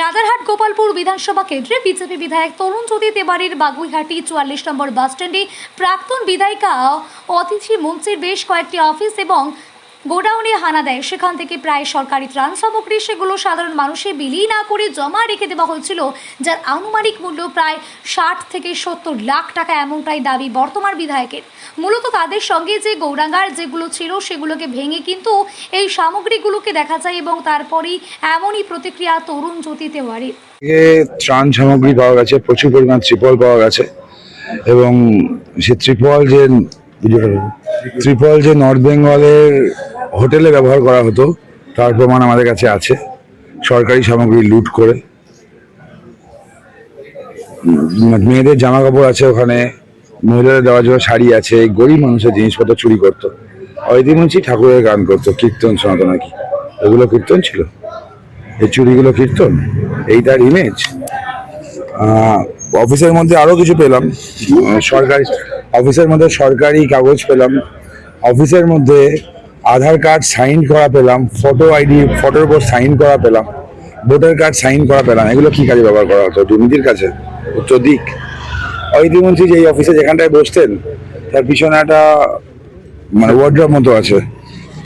রাজারহাট গোপালপুর বিধানসভা কেন্দ্রে বিজেপি বিধায়ক তরুণ জ্যোতি তেওয়ারির বাগুইহাটি ৪৪ নম্বর বাসস্ট্যান্ডে প্রাক্তন বিধায়িকা অতিথি মঞ্চের বেশ কয়েকটি অফিস এবং গোডাউনে হানা দেয়। সেখান থেকে প্রায় সরকারি ত্রাণ সামগ্রী সেগুলো সাধারণ মানুষে বিলি না করে জমা রেখে দেওয়া হয়েছিল, যার আনুমানিক মূল্য প্রায় ৬০ থেকে ৭০ লাখ টাকা, এমনটাই দাবি বর্তমান বিধায়কের। মূলত তাদের সঙ্গে যে গৌরাঙ্গার যেগুলো ছিল সেগুলোকে ভেঙে কিন্তু এই সামগ্রীগুলোকে দেখা যায় এবং তারপরেই এমনই প্রতিক্রিয়া তরুণ জ্যোতি তেওয়ারির। ত্রাণ সামগ্রী পাওয়া গেছে, প্রচুর পরিমাণ ত্রিপল পাওয়া গেছে এবং সে ত্রিপল যে নর্থ বেঙ্গলের হোটেলে ব্যবহার করা হতো তার প্রমাণ আমাদের কাছে আছে। সরকারি সামগ্রী লুট করে মেয়েদের জামা কাপড় আছে, ওখানে মহিলাদের দেওয়ার জন্য শাড়ি আছে, গরিব মানুষের জিনিসপত্র চুরি করতো। ঐতিমঞ্চি ঠাকুরের গান করতো, কীর্তন শোনাতো নাকি? এগুলো কীর্তন ছিল? এই চুরিগুলো কীর্তন? এই তার ইমেজ? অফিসের মধ্যে আরো কিছু পেলাম, সরকারি অফিসের মধ্যে সরকারি কাগজ পেলাম, অফিসের মধ্যে আধার কার্ড সাইন করা পেলাম, ফটোর উপর সাইন করা পেলাম, ভোটার কার্ড সাইন করা পেলাম। এগুলো কি কাজে ব্যবহার করা হতো? দুর্নীতির কাছে? উত্তর দিক। ঐতিমঞ্চি যে অফিসে যেখানটায় বসতেন তার পিছনে একটা ওয়ার্ড্রপ মতো আছে,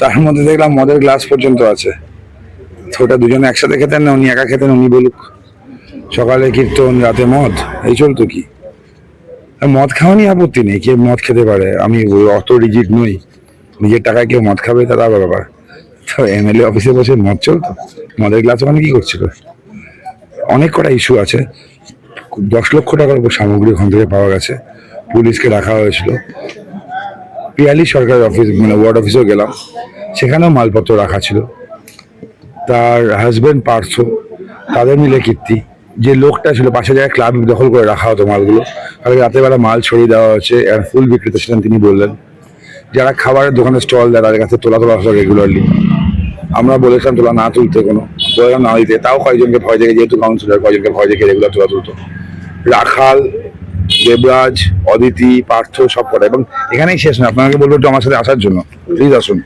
তার মধ্যে দেখলাম মদের গ্লাস পর্যন্ত আছে। তো ওটা দুজনে একসাথে খেতেন না উনি একা খেতেন? উনি বলুক। সকালে কীর্তন, রাতে মদ, এই চলতো কি? মদ খাওয়া নিয়ে আপত্তি নেই, কে মদ খেতে পারে, আমি অত রিজিড নই। নিজের টাকায় কেউ মদ খাবে তার আবার ব্যাপার। তো এমএলএ অফিসে বসে মদ চলতো? মদের গ্লাস ওখানে কি করছিল? অনেক কটা ইস্যু আছে। 10 লক্ষ টাকার উপর সামগ্রী ওখান থেকে পাওয়া গেছে, পুলিশকে রাখা হয়েছিল। পিয়ালি সরকারের অফিস ওয়ার্ড অফিসেও গেলাম, সেখানেও মালপত্র রাখা ছিল। তার হাজবেন্ড পার্থ, তাদের মিলে কীর্তি। যে লোকটা ছিল পাশে জায়গায় ক্লাব দখল করে রাখা হতো মালগুলো, কালকে রাতেরবেলা মাল ছড়িয়ে দেওয়া হয়েছে। আর ফুল বিক্রেতা ছিলেন তিনি বললেন। যারা খাবারের দোকানে স্টল দেয় তাদের কাছে তোলা হতো রেগুলারলি। আমরা বলেছিলাম তোলা না তুলতে, বললাম না দিতে, তাও কয়েকজনকে ভয় দেখে, যেহেতু কাউন্সিলর, কয়েকজনকে ভয় দেখে রেগুলার তোলা তুলতো। রাখাল, দেবরাজ, অদিতি, পার্থ সব কটা। এবং এখানেই শেষ না, আপনাকে বলবো একটু আমার সাথে আসার জন্য, প্লিজ আসুন।